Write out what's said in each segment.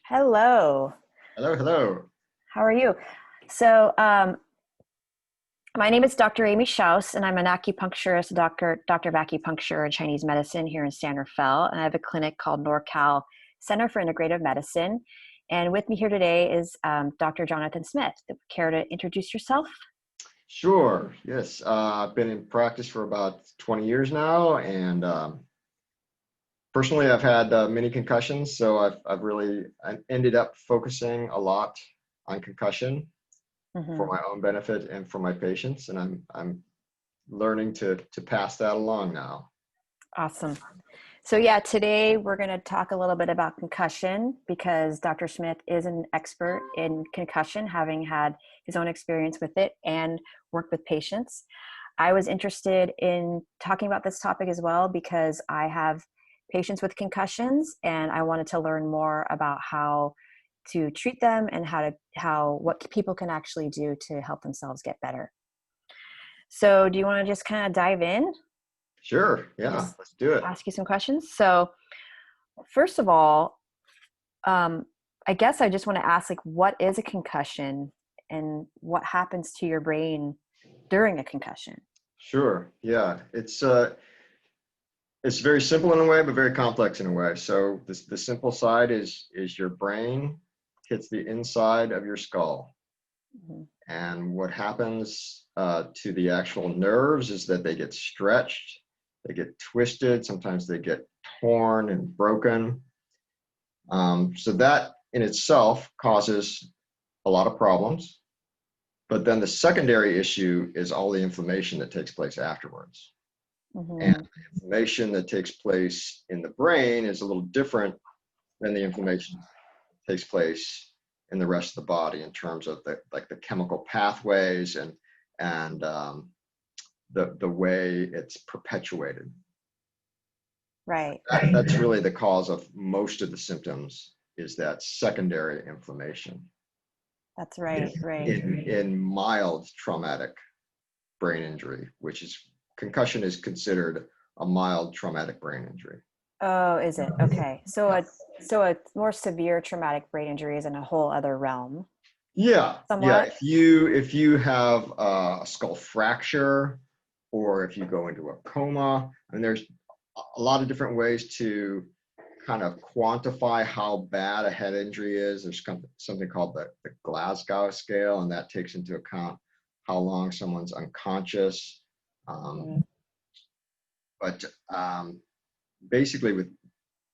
Hello. Hello, hello. How are you? So, my name is Dr. Amy Schaus, and I'm an acupuncturist, doctor of acupuncture and Chinese medicine here in San Rafael. And I have a clinic called NorCal Center for Integrative Medicine. And with me here today is Dr. Jonathan Smith. Care to introduce yourself? Sure. Yes. I've been in practice for about 20 years now, and personally, I've had many concussions, so I ended up focusing a lot on concussion for Hmm. my own benefit and for my patients, and I'm learning to pass that along now. Awesome. So yeah, today we're going to talk a little bit about concussion because Dr. Smith is an expert in concussion, having had his own experience with it and worked with patients. I was interested in talking about this topic as well because I have patients with concussions and I wanted to learn more about how to treat them and what people can actually do to help themselves get better. So, do you want to just kind of dive in Sure. and Yeah. just Let's do it. ask you some questions? So, first of all, um, I guess I just want to ask, like, what is a concussion and what happens to your brain during a concussion? Sure. Yeah. It's very simple in a way, but very complex in a way. So the simple side is your brain hits the inside of your skull. Mhm. And what happens to the actual nerves is that they get stretched, they get twisted, sometimes they get torn and broken. So that in itself causes a lot of problems. But then the secondary issue is all the inflammation that takes place afterwards. And Mhm. the inflammation that takes place in the brain is a little different than the inflammation that takes place in the rest of the body in terms of the chemical pathways and the way it's perpetuated. Right. That's really the cause of most of the symptoms is that secondary inflammation That's in, right. Right. in mild traumatic brain injury, which is concussion is considered a mild traumatic brain injury. Oh, is it? Okay. So Yeah. a more severe traumatic brain injury is in a whole other realm, Yeah. somewhat. If you have a skull fracture, or if you go into a coma, and there's a lot of different ways to kind of quantify how bad a head injury is. There's something called the Glasgow scale, and that takes into account how long someone's unconscious. Um, Mhm. but basically,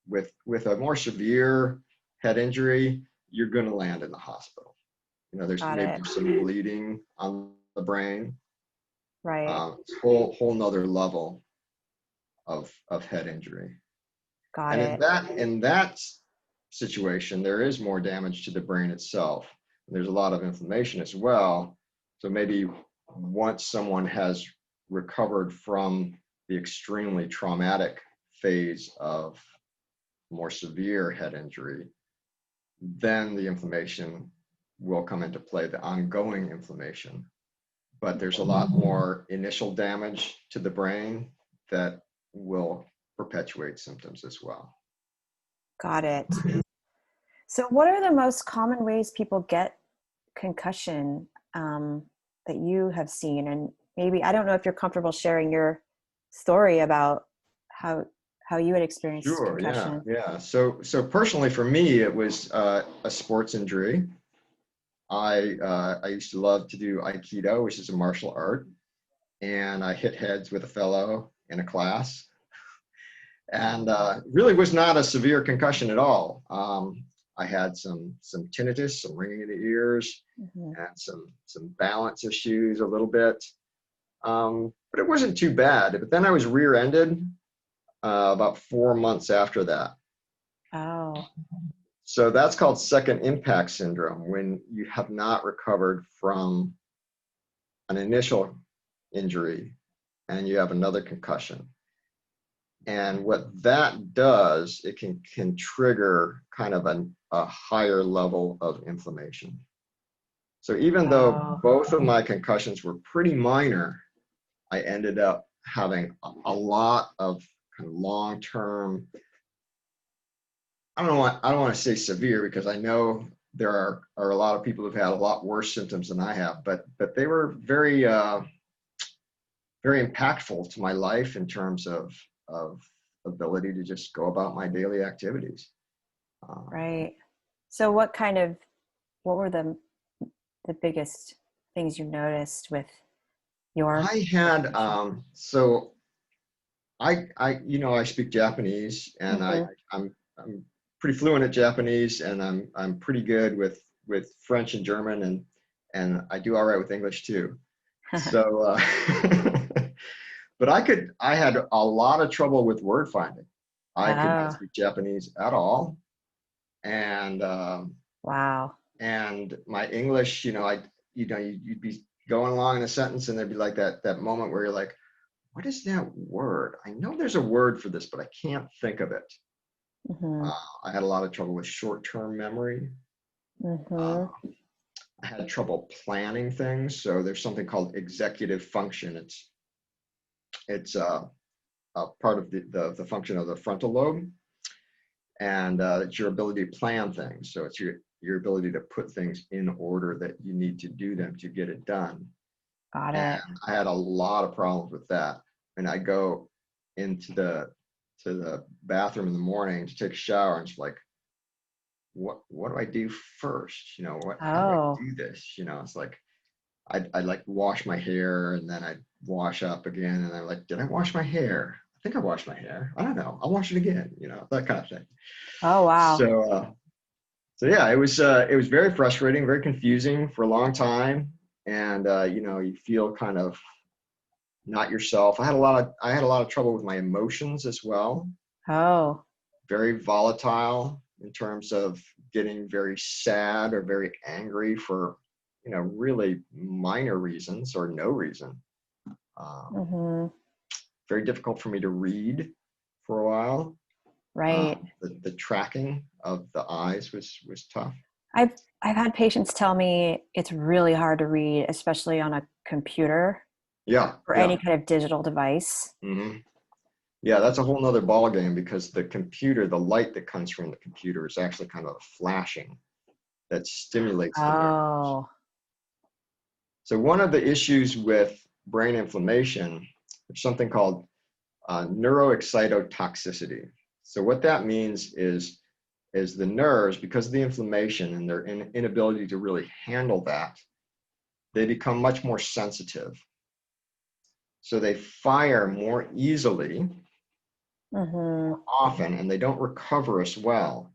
with a more severe head injury, you're going to land in the hospital. There's Got maybe it. some bleeding on the brain. Right. It's whole nother level of head injury. Got And it. in that situation, there is more damage to the brain itself. There's a lot of inflammation as well. So maybe once someone has recovered from the extremely traumatic phase of more severe head injury, then the inflammation will come into play, the ongoing inflammation. But there's a lot more initial damage to the brain that will perpetuate symptoms as well. Got it. So what are the most common ways people get concussion that you have seen? And maybe, I don't know if you're comfortable sharing your story about how how you had experienced Sure, yeah, concussion. yeah. So personally for me, it was a sports injury. I used to love to do Aikido, which is a martial art, and I hit heads with a fellow in a class, and really was not a severe concussion at all. I had some tinnitus, some ringing in the ears, Mhm. and some balance issues a little bit, but it wasn't too bad. But then I was rear-ended about 4 months after that. Oh, So that's called second impact syndrome, when you have not recovered from an initial injury and you have another concussion. And what that does, it can trigger kind of a higher level of inflammation. So even though oh, both of my concussions were pretty minor, I ended up having a lot of kind of long-term I don't want to say severe, because I know there are a lot of people who've had a lot worse symptoms than I have, but they were very very impactful to my life in terms of ability to just go about my daily activities. Right. So what were the biggest things you noticed with your I had condition? so I speak Japanese, and Mm-hmm. I'm pretty fluent at Japanese, and I'm pretty good with French and German, and I do all right with English too. So, but I had a lot of trouble with word finding. I could not Oh, speak Japanese at all, and wow. and my English, you'd be going along in a sentence, and there'd be like that moment where you're like, what is that word? I know there's a word for this, but I can't think of it. Mm-hmm. I had a lot of trouble with short-term memory. Mm-hmm. Uh, I had trouble planning things. So there's something called executive function. It's a part of the function of the frontal lobe, and it's your ability to plan things. So it's your ability to put things in order that you need to do them to get it done. Got And it. I had a lot of problems with that. And I go into the bathroom in the morning to take a shower, and it's like, what do I do first? How do I Oh, do this? It's like I'd like wash my hair, and then I'd wash up again, and I'm like, did I wash my hair? I think I washed my hair. I don't know. I'll wash it again, that kind of thing. oh, wow. So yeah, it was very frustrating, very confusing for a long time. And you feel kind of not yourself. I had a lot of trouble with my emotions as well. Oh, Very volatile in terms of getting very sad or very angry for really minor reasons or no reason. Um, mm-hmm. Very difficult for me to read for a while. Right. The tracking of the eyes was tough. I've I've had patients tell me it's really hard to read, especially on a computer Yeah, or any yeah. kind of digital device. Hmm. Yeah, that's a whole nother ball game, because the computer, the light that comes from the computer is actually kind of flashing that stimulates the nerves. Oh, So one of the issues with brain inflammation is something called neuroexcitotoxicity. So what that means is the nerves, because of the inflammation and their inability to really handle that, they become much more sensitive. So they fire more easily, mm-hmm. more often, and they don't recover as well.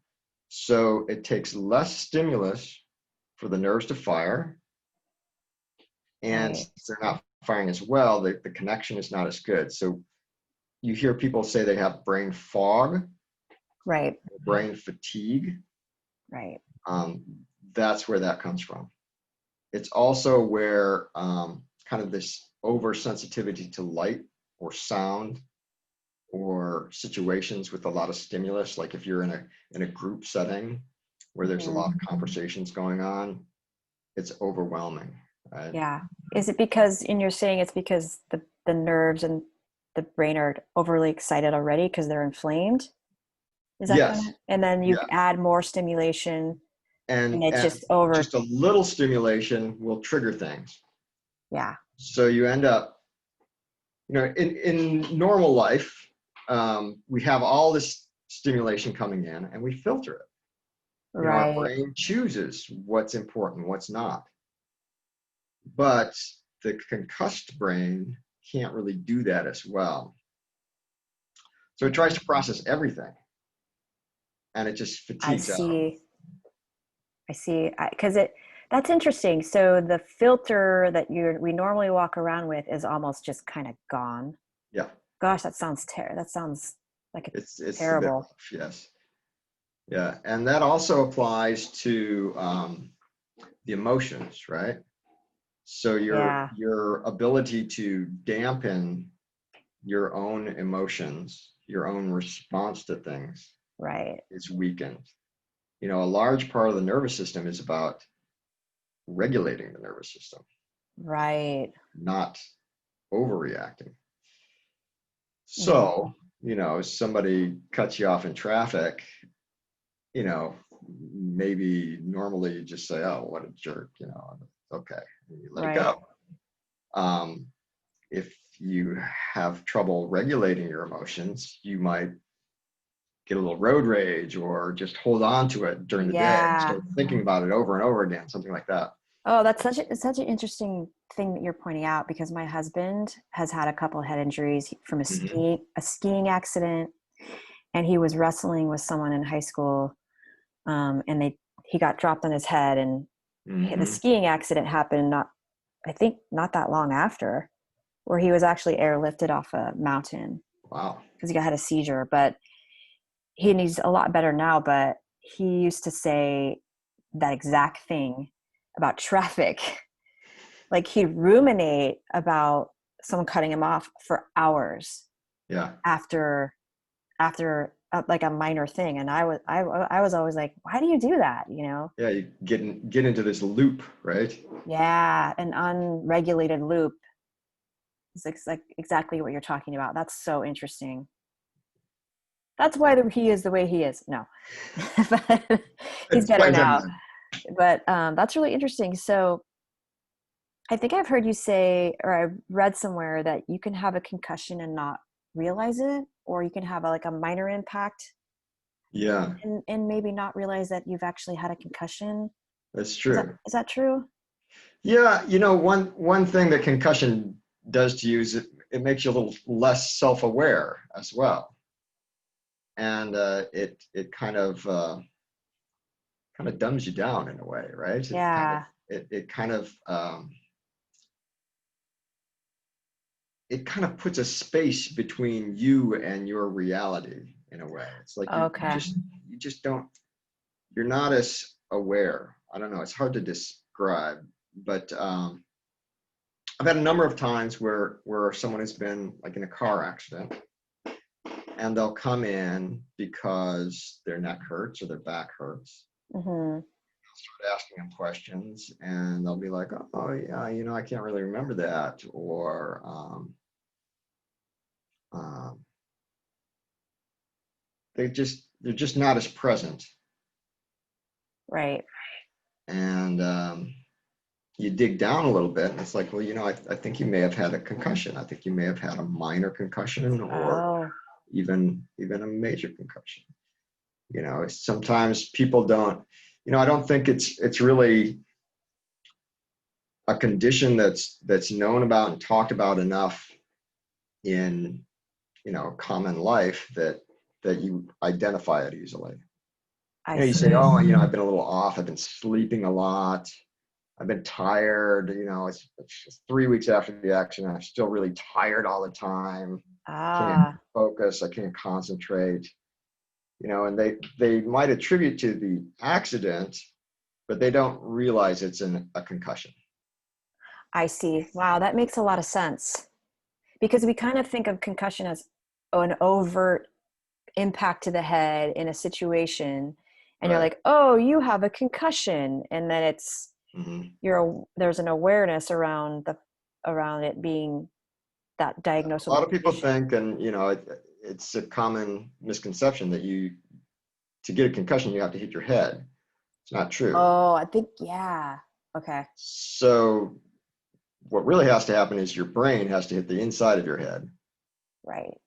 So it takes less stimulus for the nerves to fire. And Right. since they're not firing as well, the connection is not as good. So you hear people say they have brain fog, Right. brain fatigue. Right. Um, that's where that comes from. It's also where kind of this oversensitivity to light or sound or situations with a lot of stimulus, like if you're in a group setting where there's a Mm-hmm. lot of conversations going on, it's overwhelming. Right? Yeah. Is it because, and you're saying it's because the nerves and the brain are overly excited already because they're inflamed? Is that kind Yes. of, and then you Yeah. add more stimulation and it's And just over. just a little stimulation will trigger things. Yeah. So you end up, in normal life, we have all this stimulation coming in, and we filter it. Our Right. brain chooses what's important, what's not. But the concussed brain can't really do that as well. So it tries to process everything, and it just I fatigues out. see. I see. Because that's interesting. So the filter that we normally walk around with is almost just kind of gone. Yeah, Gosh, that sounds like it's it's a bit terrible. rough, yes. Yeah, and that also applies to the emotions, right? So Yeah. your ability to dampen your own emotions, your own response to things Right. is weakened. A large part of the nervous system is about regulating the nervous system, Right. not overreacting. Mm-hmm. So, somebody cuts you off in traffic, you know, maybe normally you just say, oh, what a jerk, you know, okay, and you let it Right. go. If you have trouble regulating your emotions, you might get a little road rage or just hold on to it during the day and Yeah. start thinking about it over and over again, something like that. Oh, that's such an interesting thing that you're pointing out, because my husband has had a couple of head injuries from Hmm. a skiing accident, and he was wrestling with someone in high school, and he got dropped on his head, and the Hmm. skiing accident happened I think not that long after, where he was actually airlifted off a mountain Wow. because he had a seizure. But he's a lot better now. But he used to say that exact thing about traffic. Like, he'd ruminate about someone cutting him off for hours Yeah. after like a minor thing, and I was always like, why do you do that, you know? Yeah. You get into this loop, right? Yeah, an unregulated loop is like exactly what you're talking about. That's so interesting. That's why he is the way he is. No. But he's better Explains now. everything. But that's really interesting. So I think I've heard you say, or I read somewhere, that you can have a concussion and not realize it, or you can have like a minor impact Yeah, and maybe not realize that you've actually had a concussion. that's Is that true. is that true? Yeah, you know, one thing that concussion does to you is it makes you a little less self-aware as well, and it kind of dumbs you down in a way, right? Yeah, It kind of puts a space between you and your reality in a way. It's like okay. you just don't, you're not as aware. I don't know, it's hard to describe, but I've had a number of times where someone has been like in a car accident, and they'll come in because their neck hurts or their back hurts. Hmm. Start asking them questions, and they'll be like, "Oh yeah, you know, I can't really remember that," or um, they're just not as present. Right. And you dig down a little bit, and it's like, well, you know, I think you may have had a concussion. I think you may have had a minor concussion, or Oh, even a major concussion. You know, sometimes people don't. You know, I don't think it's really a condition that's known about and talked about enough in, you know, common life that you identify it easily. I You know, you say, see. oh, you know, I've been a little off. I've been sleeping a lot. I've been tired. You know, it's just 3 weeks after the accident. I'm still really tired all the time. Can't Ah, focus. I can't concentrate. You know, and they might attribute to the accident, but they don't realize it's a concussion. I see. Wow, that makes a lot of sense, because we kind of think of concussion as an overt impact to the head in a situation, and you're Right. like, oh, you have a concussion, and then Hmm. there's an awareness around it being that diagnosed A with a lot of people condition. think, and you know, it's a common misconception that to get a concussion you have to hit your head. It's not true. Oh, I think, yeah. Okay. So what really has to happen is your brain has to hit the inside of your head. Right.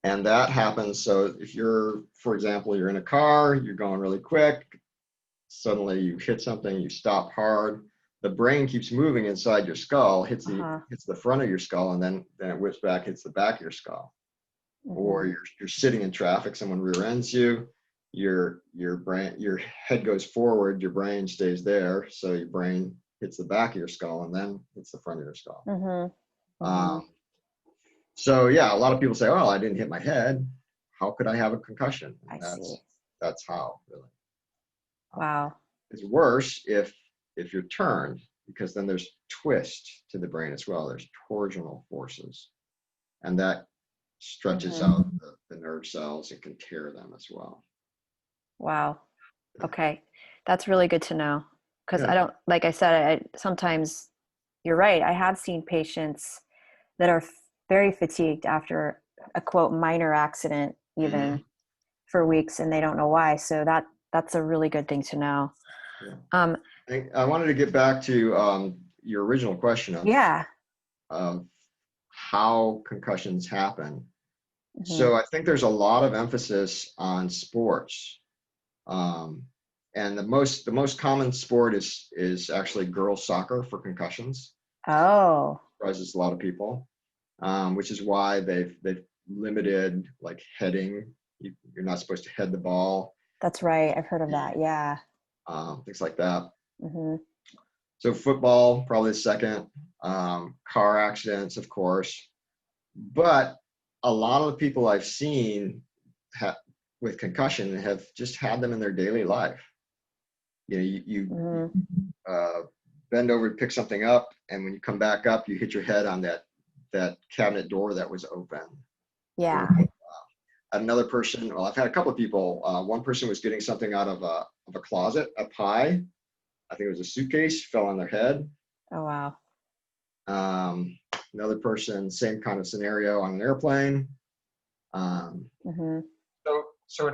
And that happens. So if you're, for example, you're in a car, you're going really quick, suddenly you hit something, you stop hard, the brain keeps moving inside your skull, Uh-huh. hits the front of your skull, and then it whips back, hits the back of your skull. Or Hmm. you're sitting in traffic, someone rear ends you, your head goes forward, your brain stays there, so your brain hits the back of your skull and then hits the front of your skull. Hmm. Hmm. Um, so yeah, a lot of people say, "Oh, I didn't hit my head. How could I have a concussion?" And I see. that's how really. Um, Wow. it's worse if you're turned, because then there's twist to the brain as well. There's torsional forces, and that stretches Hmm. out the nerve cells and can tear them as well. Wow. Okay. That's really good to know. Because I Yeah. don't, like I said, sometimes you're right. I have seen patients that are very fatigued after a quote minor accident, Hmm. even for weeks, and they don't know why. So That's a really good thing to know. Yeah. Um, I wanted to get back to your original question yeah. of how concussions happen. Hmm. So I think there's a lot of emphasis on sports. And the most common sport is actually girls soccer for concussions. Oh, Surprises a lot of people, which is why they've limited like heading. You're not supposed to head the ball, that's right. I've heard of that. Yeah. things like that. Hmm. So football probably the second. Car accidents, of course, but a lot of the people I've seen with concussion have just had them in their daily life. You Hmm. uh, bend over to pick something up, and when you come back up, you hit your head on that cabinet door that was open. Yeah. Or another person, well, I've had a couple of people. One person was getting something out of a closet, a pie. I think it was a suitcase, fell on their head. Oh, wow. Another person, same kind of scenario on an airplane. Um, Hmm. so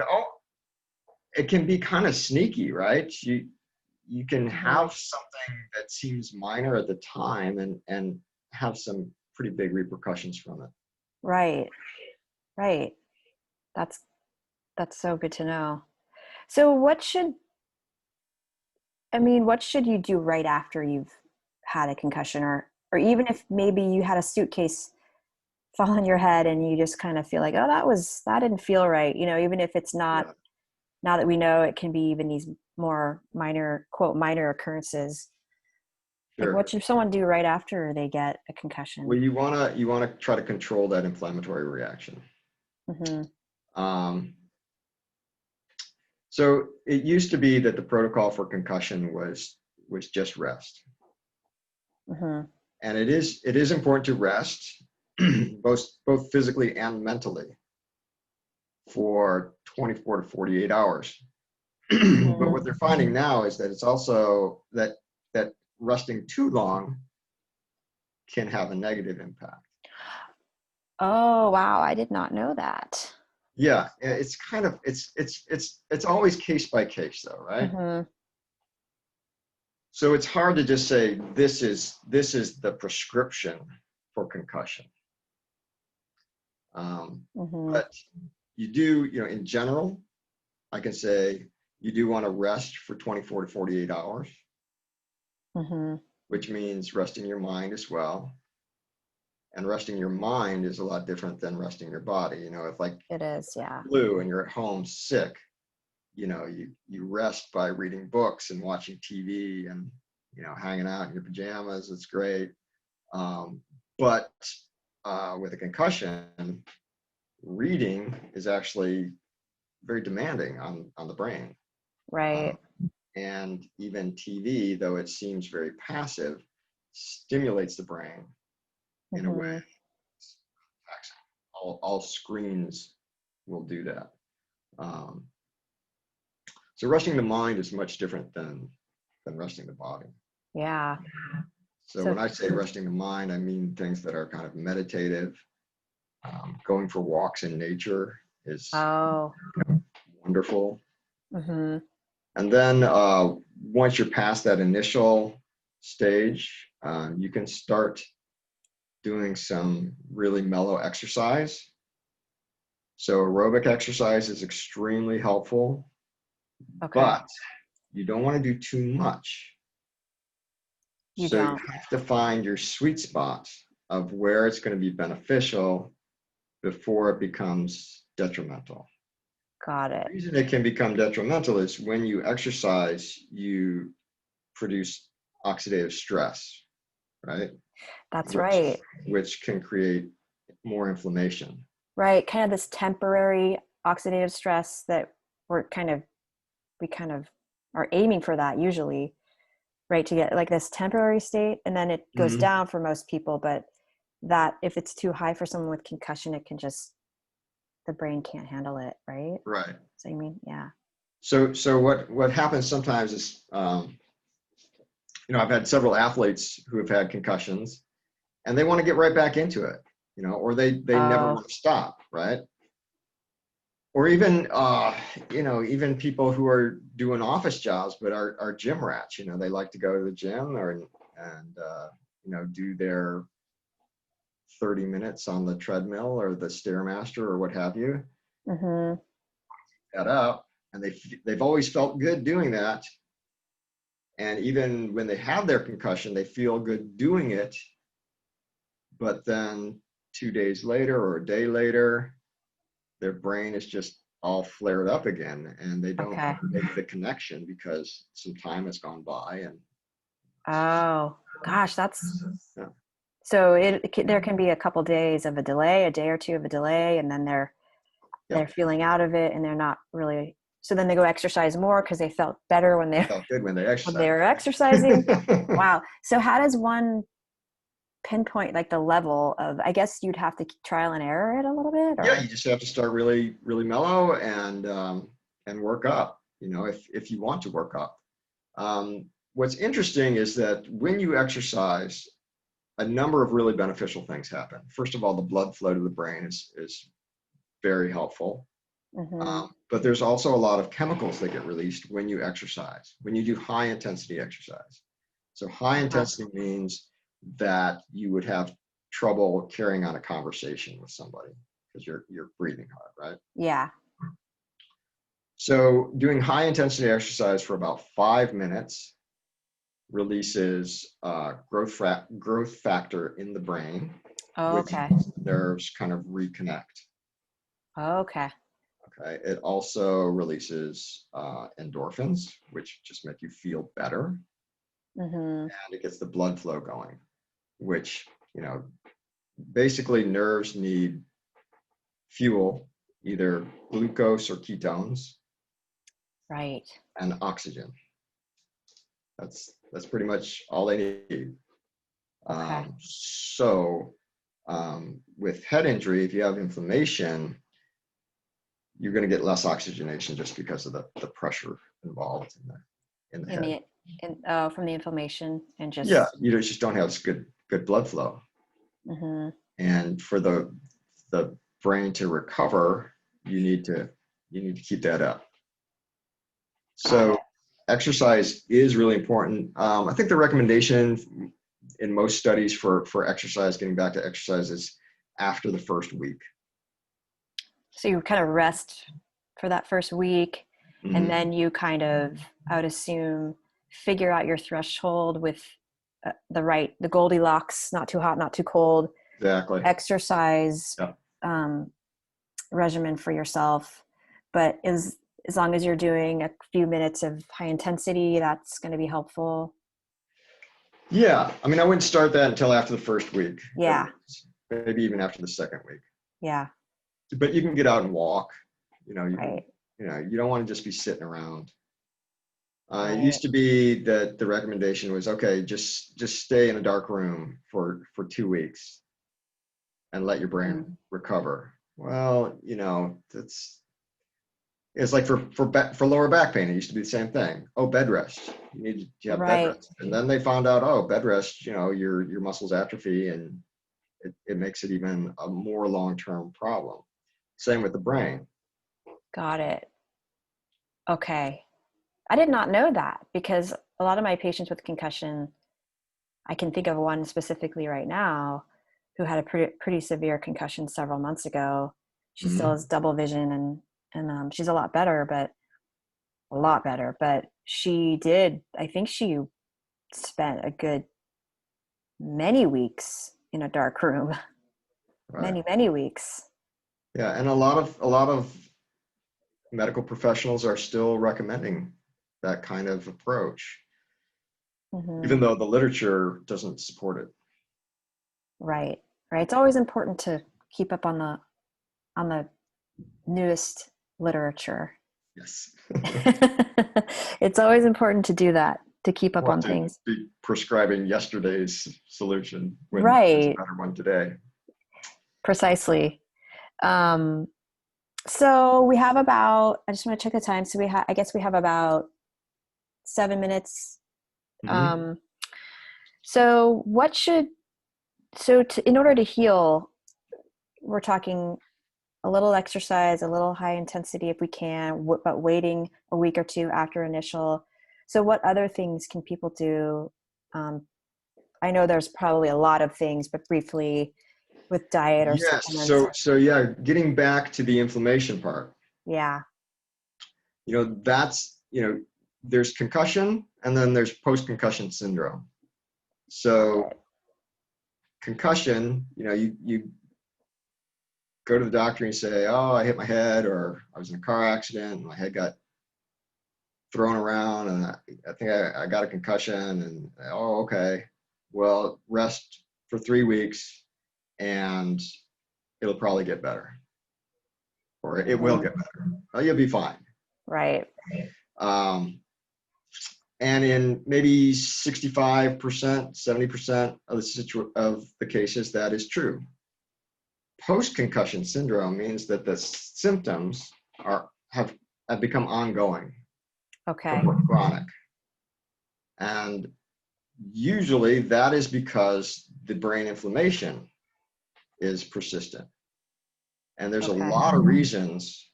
it can be kind of sneaky, right? You can Hmm. have something that seems minor at the time and have some pretty big repercussions from it. Right. Right. That's that's so good to know. So what should you do right after you've had a concussion, or even if maybe you had a suitcase fall on your head and you just kind of feel like, oh, that didn't feel right, even if it's not, Yeah, now that we know it can be even these more minor, quote, minor occurrences. Like, what sure. should someone do right after they get a Well, concussion? you wanna try to control that inflammatory reaction. Hmm. Um, so it used to be that the protocol for concussion was just rest, Hmm. and it is important to rest, both physically and mentally, for 24 to 48 hours. But Hmm. what they're finding now is that it's also that resting too long can have a negative impact. Oh, wow. I did not know that. Yeah, it's kind of it's always case by case though, right? Hmm. So it's hard to just say this is the prescription for concussion. Hmm. But you do, in general, I can say you do want to rest for 24 to 48 hours, Hmm. which means resting your mind as well. And resting your mind is a lot different than resting your body. If like It is, yeah. flu and you're at home sick, you rest by reading books and watching TV and hanging out in your pajamas. It's great. But with a concussion, reading is actually very demanding on the brain. Right. Um, and even TV, though it seems very passive, stimulates the brain in a way. Hmm. All screens will do that. Um, so resting the mind is much different than resting the body. Yeah. So So, when I say resting the mind, I mean things that are kind of meditative. Going for walks in nature is oh. wonderful. Hmm. And then once you're past that initial stage, you can start doing some really mellow exercise. So aerobic exercise is extremely helpful, Okay. but you don't want to do too much. You So you don't. have to find your sweet spot of where it's going to be beneficial before it becomes detrimental. Got The it. reason it can become detrimental is when you exercise, you produce oxidative stress, right? That's Which right. which can create more inflammation. Right. Kind of this temporary oxidative stress that we're kind of, we kind of are aiming for that usually, right? To get like this temporary state, and then it goes Mhm. down for most people. But that if it's too high for someone with concussion, it can just, the brain can't handle it, right? Right. So I mean, yeah. So what happens sometimes is, I've had several athletes who have had concussions, and they want to get right back into it, or they never Oh, want to stop, right? Or even, even people who are doing office jobs, but are gym rats, they like to go to the gym and do their 30 minutes on the treadmill or the Stairmaster or what have you. Mm-hmm. That up, and they've always felt good doing that. And even when they have their concussion, they feel good doing it. But then 2 days later or a day later, their brain is just all flared up again, and they don't Okay. make the connection because some time has gone by. And Oh, gosh, that's yeah, so there can be a couple days of a delay, a day or two of a delay, and then they're yeah, feeling out of it, and they're not really. So then they go exercise more because they felt better when they felt good when they when they exercise. were exercising. Wow. So how does one pinpoint like the level of? I guess you'd have to trial and error it a little bit, Yeah, or you just have to start really, really mellow and work up. If you want to work up. What's interesting is that when you exercise, a number of really beneficial things happen. First of all, the blood flow to the brain is very helpful. mm-hmm. But there's also a lot of chemicals that get released when you exercise, when you do high intensity exercise. So high intensity means that you would have trouble carrying on a conversation with somebody because you're breathing hard, right? Yeah. So doing high intensity exercise for about 5 minutes releases growth factor in the brain, which Okay. nerves kind of reconnect. Okay. Okay. It also releases endorphins, which just make you feel better, Mm-hmm. and it gets the blood flow going, which basically nerves need fuel, either glucose or ketones, Right. and oxygen. That's pretty much all they need. Okay. With head injury, if you have inflammation, you're going to get less oxygenation just because of the pressure involved in the head. From the inflammation and just. Yeah, you just don't have good blood flow. Mm-hmm. And for the brain to recover, you need to keep that up. Got So it. exercise is really important. I think the recommendation in most studies for exercise, getting back to exercise, is after the first week. So you kind of rest for that first week, and Mm-hmm. then you kind of, I would assume, figure out your threshold with the Goldilocks, not too hot, not too cold, Exactly. exercise Yep. regimen for yourself. But as long as you're doing a few minutes of high intensity, that's going to be helpful. Yeah, I mean, I wouldn't start that until after the first week. Yeah. Maybe even after the second week. Yeah. But you can get out and walk. Right. You don't want to just be sitting around. Right. It used to be that the recommendation was, okay, just stay in a dark room for 2 weeks and let your brain recover. Well, it's like for lower back pain, it used to be the same thing. Oh, bed rest. You need to have bed Right. rest. And then they found out, oh, bed rest, your muscles atrophy, and it makes it even a more long-term problem. Same with the brain. Got it. Okay. I did not know that, because a lot of my patients with concussion, I can think of one specifically right now who had a pretty severe concussion several months ago. She still has double vision, and she's a lot better, but I think she spent a good many weeks in a dark room. Right. Many weeks. Yeah, and a lot of medical professionals are still recommending that kind of approach, Mm-hmm. even though the literature doesn't support it. Right. It's always important to keep up on the newest literature. Yes. It's always important to do that, to keep up Want on to things. be prescribing yesterday's solution when there's a Right. better one today. Precisely. Um, so we have about, I just want to check the time. So I guess we have about 7 minutes. Mm-hmm. So in order to heal, we're talking a little exercise, a little high intensity if we can, but waiting a week or two after initial. So what other things can people do? I know there's probably a lot of things, but briefly, with diet or Yes. supplements. So yeah, getting back to the inflammation part, Yeah. that's, there's concussion and then there's post-concussion syndrome. So concussion, you go to the doctor and you say, oh, I hit my head, or I was in a car accident and my head got thrown around and I think I got a concussion, and oh, okay, well, rest for 3 weeks and it'll probably get better, or it will get better. Oh, you'll be fine. Right. Um, and in maybe 65%, 70% of the cases, that is true. Post-concussion syndrome means that the symptoms have become ongoing, Okay. or chronic. And usually that is because the brain inflammation is persistent. And there's a Okay. lot of reasons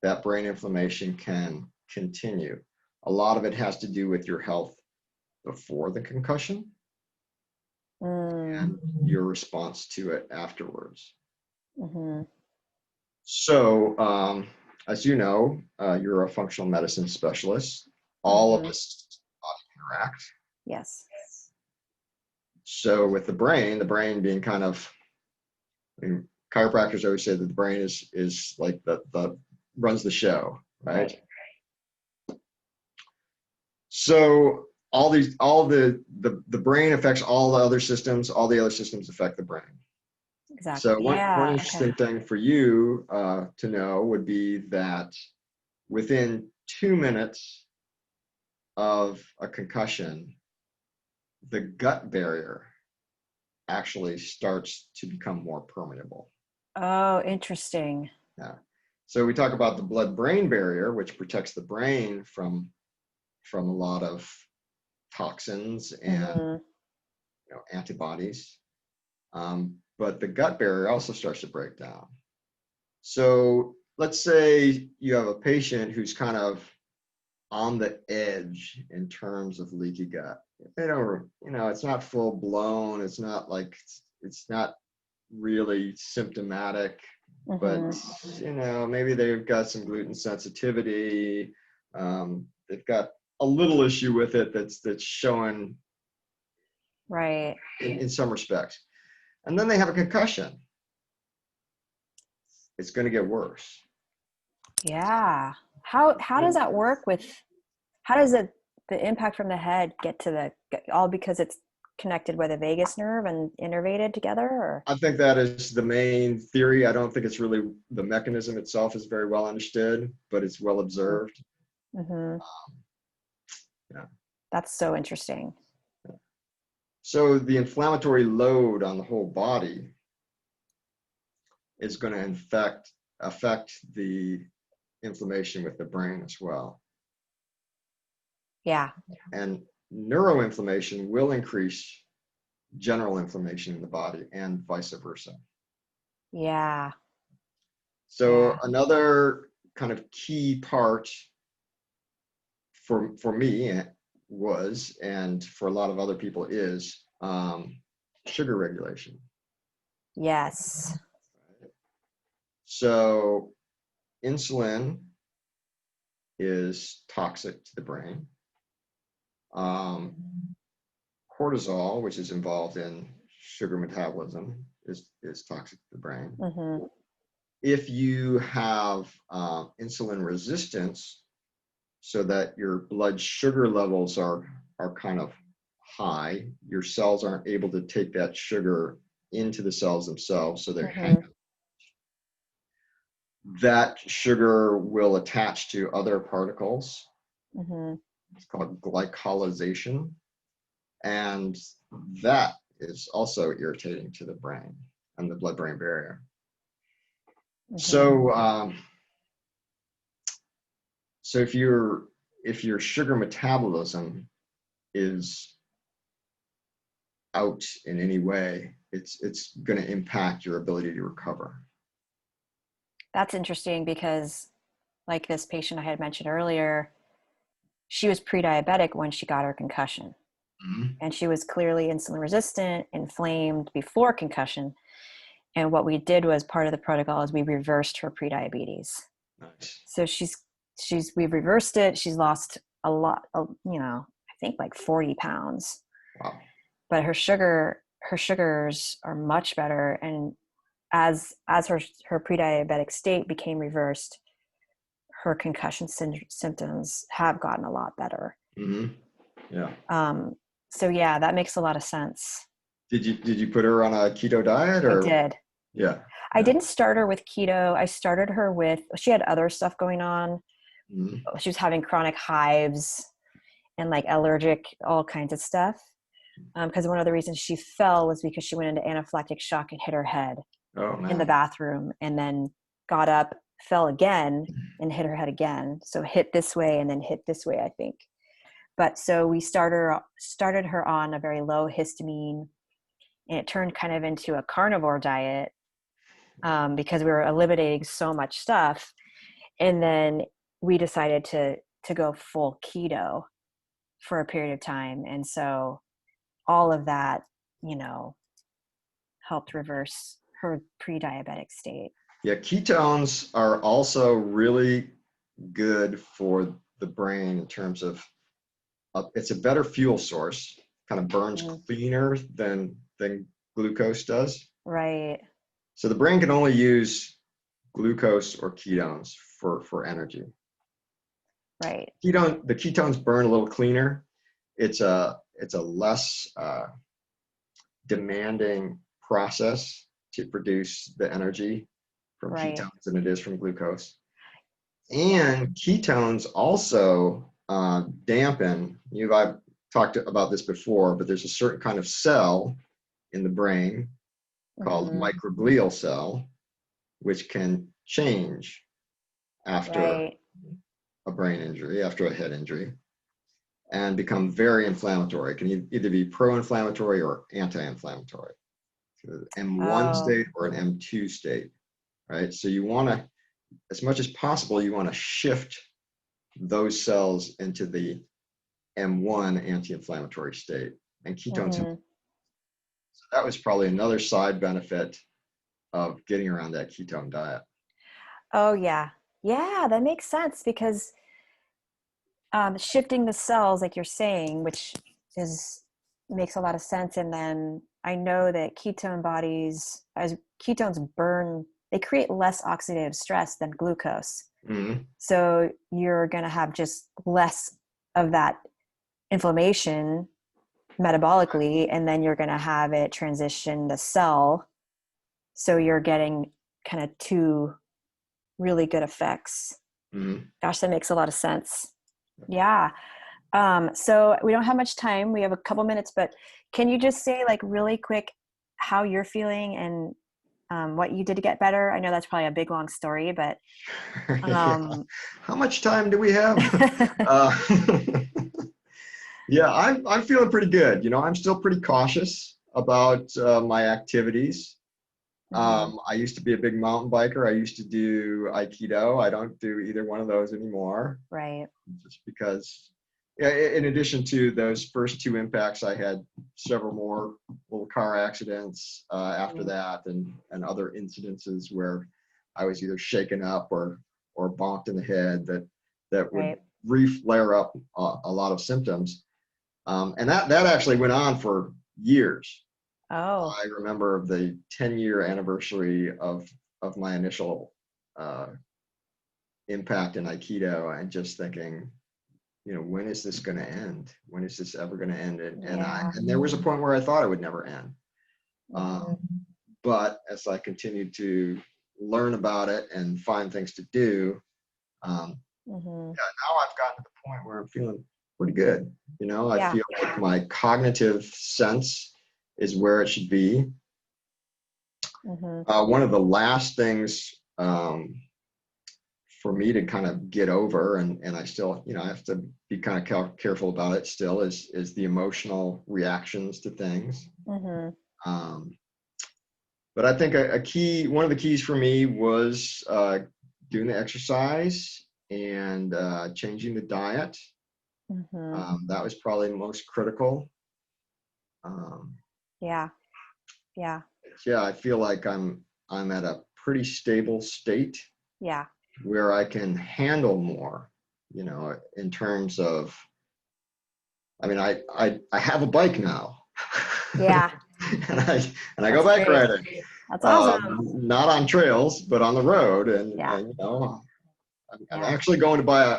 that brain inflammation can continue. A lot of it has to do with your health before the concussion and your response to it afterwards. Mm-hmm. So, as you know, you're a functional medicine specialist. All of us interact. Yes. So with the brain being kind of, chiropractors always say that the brain is like the runs the show, right? So all the brain affects all the other systems. All the other systems affect the brain. Exactly. So one interesting thing for you to know would be that within 2 minutes of a concussion, the gut barrier actually starts to become more permeable. Oh, interesting. Yeah. So we talk about the blood-brain barrier, which protects the brain from a lot of toxins and antibodies. But the gut barrier also starts to break down. So let's say you have a patient who's kind of on the edge in terms of leaky gut. They don't, it's not full blown. It's not really symptomatic, but maybe they've got some gluten sensitivity. They've got a little issue with it that's showing Right. in some respects. And then they have a concussion. It's going to get worse. Yeah. How does that work how does the impact from the head get to all because it's connected with the vagus nerve and innervated together, or? I think that is the main theory. I don't think it's really, the mechanism itself is very well understood, but it's well observed. Mm-hmm. Yeah. That's so interesting. So the inflammatory load on the whole body is going to affect the inflammation with the brain as well. Yeah. And neuroinflammation will increase general inflammation in the body and vice versa. Yeah. So another kind of key part for me was, and for a lot of other people is, sugar regulation. Yes. So insulin is toxic to the brain. Cortisol, which is involved in sugar metabolism, is toxic to the brain. Mm-hmm. If you have insulin resistance, so that your blood sugar levels are kind of high, your cells aren't able to take that sugar into the cells themselves, so they're hanging. That sugar will attach to other particles. It's called glycolization, and that is also irritating to the brain and the blood-brain barrier. So if your sugar metabolism is out in any way, it's going to impact your ability to recover. That's interesting because, like this patient I had mentioned earlier, she was pre-diabetic when she got her concussion. Mhm. And she was clearly insulin resistant, inflamed before concussion. And what we did was part of the protocol is we reversed her prediabetes. Nice. So we've reversed it. She's lost a lot, I think like 40 pounds, Wow. but her sugars are much better. And as her pre-diabetic state became reversed, her concussion symptoms have gotten a lot better. Hmm. Yeah. Um, so yeah, that makes a lot of sense. Did you put her on a keto diet I or? did. Yeah. I Yeah. didn't start her with keto. I started her with, she had other stuff going on. Mhm. She was having chronic hives and like allergic, all kinds of stuff. Because one of the reasons she fell was because she went into anaphylactic shock and hit her head Oh in the man. bathroom, and then got up, fell again, and hit her head again. So hit this way and then hit this way, I think. But so we started her on a very low histamine, and it turned kind of into a carnivore diet, because we were eliminating so much stuff. And then we decided to go full keto for a period of time. And so all of that, you know, helped reverse her pre-diabetic state. Yeah, ketones are also really good for the brain in terms of it's a better fuel source, kind of burns Mhm. cleaner than glucose does. Right. So the brain can only use glucose or ketones for energy. Right. The ketones burn a little cleaner. It's a less demanding process to produce the energy from Right. ketones than it is from glucose. Yeah. And ketones also dampen. I've talked about this before, but there's a certain kind of cell in the brain called Hmm. microglial cell, which can change after Right. a brain injury, after a head injury, and become very inflammatory. It can either be pro-inflammatory or anti-inflammatory. So M1 Oh. state or an M2 state, right? So you want to, as much as possible, you want to shift those cells into the M1 anti-inflammatory state, and ketones. So Hmm. that was probably another side benefit of getting around that ketone diet. Oh yeah. Yeah, that makes sense because shifting the cells, like you're saying, which is makes a lot of sense. And then I know that ketone bodies, as ketones burn, they create less oxidative stress than glucose. Mm-hmm. So you're going to have just less of that inflammation metabolically, and then you're going to have it transition the cell. So you're getting kind of two really good effects. Mm-hmm. Gosh, that makes a lot of sense. Yeah. So we don't have much time. We have a couple minutes, but can you just say like really quick how you're feeling and what you did to get better? I know that's probably a big long story, but Yeah. How much time do we have? uh, yeah, I'm feeling pretty good. I'm still pretty cautious about my activities. hmm I used to be a big mountain biker. I used to do Aikido. I don't do either one of those anymore, right. just because, yeah, in addition to those first two impacts, I had several more little car accidents after Mhm. that, and other incidences where I was either shaken up or bonked in the head that would Right. re-flare up a lot of symptoms. And that actually went on for years. Oh, I remember the 10-year anniversary of my initial uh, impact in Aikido, and just thinking, when is this going to end? When is this ever going to end? yeah. And there was a point where I thought it would never end. hmm But as I continued to learn about it and find things to do, hmm yeah, now I've gotten to the point where I'm feeling pretty good. I Yeah. feel like my cognitive sense is where it should be. hmm One of the last things for me to kind of get over, and I still, I have to be kind of careful about it still, is the emotional reactions to things. hmm Um, But I think one of the keys for me was doing the exercise and changing the diet. That was probably the most critical. Yeah. Yeah. Yeah, I feel like I'm at a pretty stable state. Yeah. Where I can handle more, in terms of, I mean, I have a bike now. Yeah. and I go That's bike great. riding. That's awesome. Not on trails, but on the road. And Yeah. I'm actually going to buy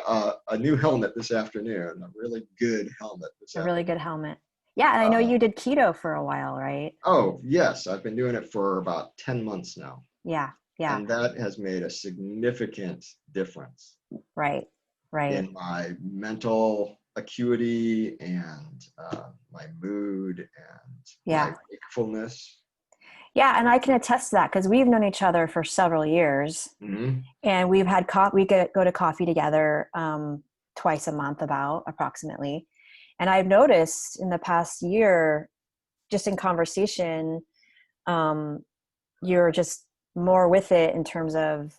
a new helmet this afternoon, a really good helmet this A really afternoon. good helmet. Yeah. And I know you did keto for a while, right? Oh, yes. I've been doing it for about 10 months now. Yeah. Yeah. And that has made a significant difference. Right. Right. In my mental acuity and my mood and my wakefulness. Yeah, and I can attest to that because we've known each other for several years, and we've had we go to coffee together twice a month, about approximately. And I've noticed in the past year, just in conversation, you're just more with it in terms of,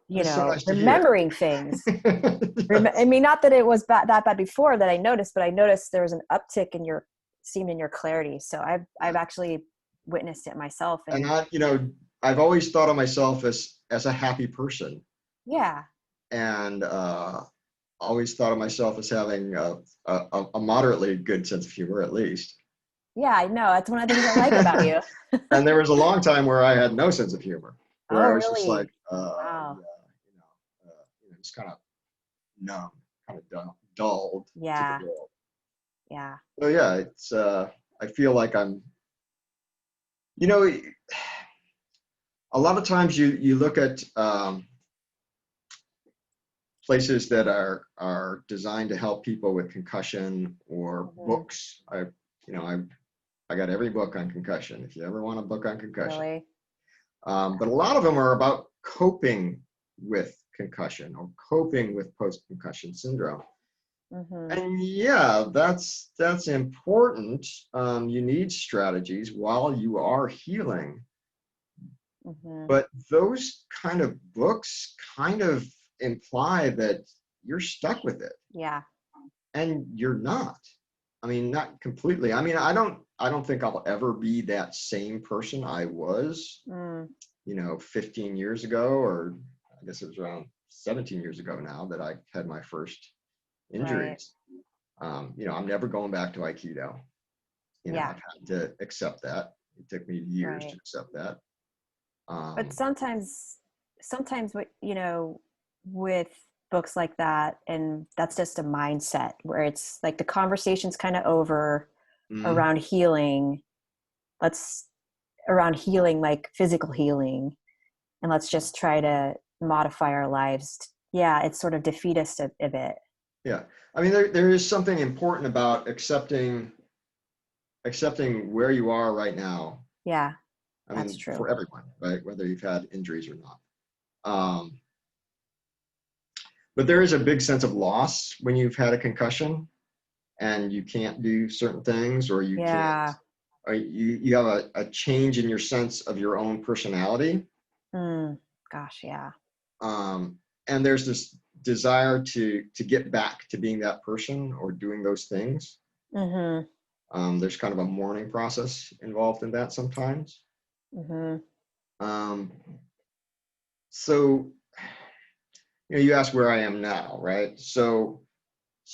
So nice to hear. remembering things. Yes. I mean, not that it was that bad before that I noticed, but I noticed there was an uptick in your clarity. So I've actually witnessed it myself. And I've always thought of myself as a happy person. Yeah. And always thought of myself as having a moderately good sense of humor, at least. Yeah, I know. That's one of the things I like about you. And there was a long time where I had no sense of humor, where Oh, I was just like, really? Wow. just kind of numb, kind of dulled to Yeah. the world. Yeah. So yeah, it's I feel like I'm, a lot of times you look at places that are designed to help people with concussion, or books. I got every book on concussion, if you ever want a book on concussion. Really? But a lot of them are about coping with concussion or coping with post-concussion syndrome. And yeah, that's important. You need strategies while you are healing. But those kind of books kind of imply that you're stuck with it. Yeah. And you're not. I mean, not completely. I mean, I don't think I'll ever be that same person I was, 15 years ago, or I guess it was around 17 years ago now that I had my first injuries. Right. I'm never going back to Aikido. I've had to accept that. It took me years to accept that. But sometimes with books like that, and that's just a mindset where it's like the conversation's kind of over around healing. Around healing, like physical healing, and let's just try to modify our lives. Yeah, it's sort of defeatist a bit. Yeah. I mean, there is something important about accepting where you are right now. Yeah. I That's mean, true. for everyone, right? Whether you've had injuries or not. But there is a big sense of loss when you've had a concussion and you can't do certain things, or you can't, or you have a change in your sense of your own personality. Gosh, yeah. And there's this desire to get back to being that person or doing those things. There's kind of a mourning process involved in that sometimes. So, you ask where I am now, right? So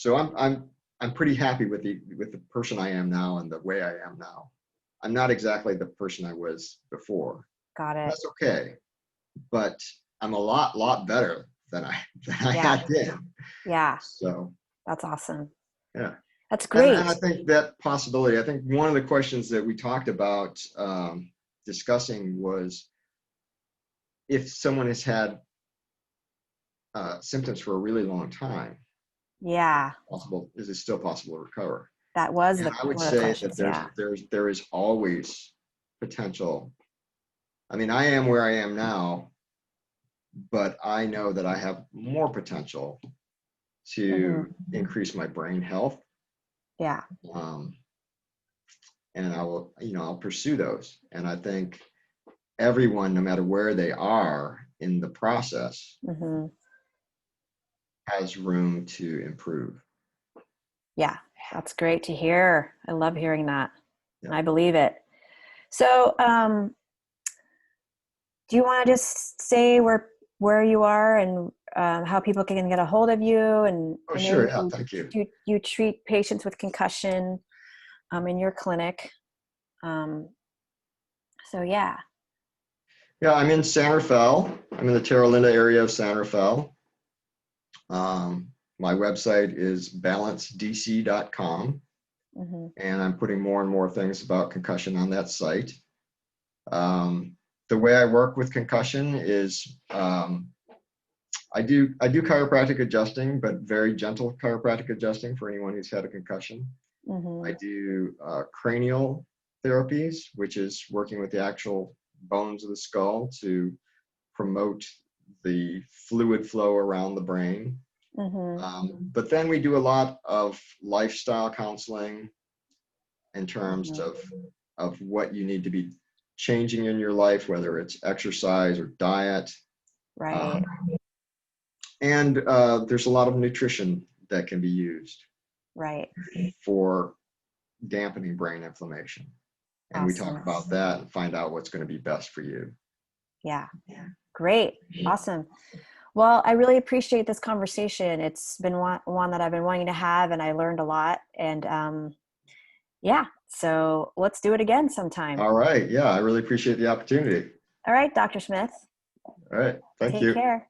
I'm pretty happy with the person I am now and the way I am now. I'm not exactly the person I was before. Got it. That's okay, but I'm a lot better than I had been. Yeah. So that's awesome. Yeah. That's great. And I think that possibility, I think one of the questions that we talked about discussing was, if someone has had symptoms for a really long time, is it still possible to recover? That was I would say that there is always potential. I mean, I am where I am now, but I know that I have more potential to increase my brain health. Yeah. And I'll pursue those. And I think everyone, no matter where they are in the process, Mm-hmm. has room to improve. Yeah, that's great to hear. I love hearing that. Yeah. And I believe it. So, do you want to just say where you are and how people can get a hold of you? And Oh, I know sure. Yeah. Thank you. you treat patients with concussion in your clinic. Um, so yeah. Yeah, I'm in San Rafael. I'm in the Terra Linda area of San Rafael. My website is balancedc.com, Mm-hmm. and I'm putting more and more things about concussion on that site. The way I work with concussion is I do chiropractic adjusting, but very gentle chiropractic adjusting for anyone who's had a concussion. Mm-hmm. I do cranial therapies, which is working with the actual bones of the skull to promote the fluid flow around the brain. Mm-hmm. But then we do a lot of lifestyle counseling in terms Mm-hmm. of what you need to be changing in your life, whether it's exercise or diet. Right. Um, and there's a lot of nutrition that can be used Right. for dampening brain inflammation. And we talk Awesome. about that and find out what's going to be best for you. Yeah. Great. Awesome. Well, I really appreciate this conversation. It's been one that I've been wanting to have, and I learned a lot. And yeah, so let's do it again sometime. All right. Yeah, I really appreciate the opportunity. All right, Dr. Smith, All right. Thank take you. care.